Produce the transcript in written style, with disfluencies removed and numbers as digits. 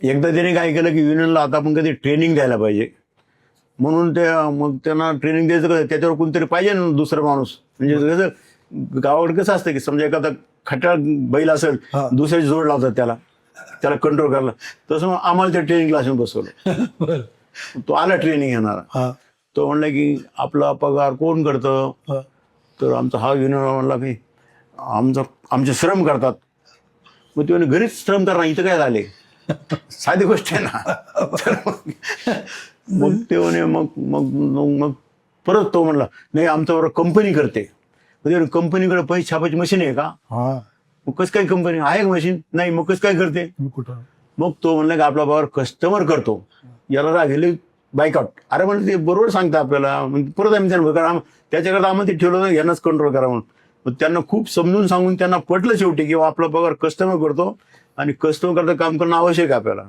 एकदा त्याने काय केलं की युनियनला आता आपण कधी ट्रेनिंग द्यायला पाहिजे म्हणून ते मग त्यांना ट्रेनिंग द्यायचं कसं त्याच्यावर कोणतरी पाहिजे ना दुसरा माणूस म्हणजे कसं गावाकडे कसं असतं की समजा एखादा खट्याळ बैल असेल दुसऱ्याची जोड लावतात त्याला कंट्रोल करायला तसं मग आम्हाला त्या ट्रेनिंग क्लासमध्ये बसवलं. तो आला ट्रेनिंग घेणारा तो म्हणला की आपला पगार कोण करतं तर आमचा हा युनियन म्हणला की आमचे श्रम करतात. मग ते म्हणे घरीच श्रम करणार इथं काय झाले साधी गोष्ट आहे ना. मग ते म्हणे मग मग मग परत तो म्हणला नाही आमच्याबरोबर कंपनी करते. म्हणजे कंपनीकडे पैसे छापायची मशीन आहे का मग कसं काय कंपनी आहे मशीन नाही मग कसं काय करते मग तो म्हणला की आपला पगार कस्टमर करतो याला राहिली बायकआउट. अरे म्हणजे ते बरोबर सांगतं आपल्याला परत आम्ही त्यांना कारण त्याच्याकरता आम्हाला ते ठेवलं ना यांनाच कंट्रोल करा म्हणून. मग त्यांना खूप समजून सांगून त्यांना पटलं शेवटी की आपला पगार कस्टमर करतो आणि कस्टमर करता काम करणं आवश्यक आहे आपल्याला.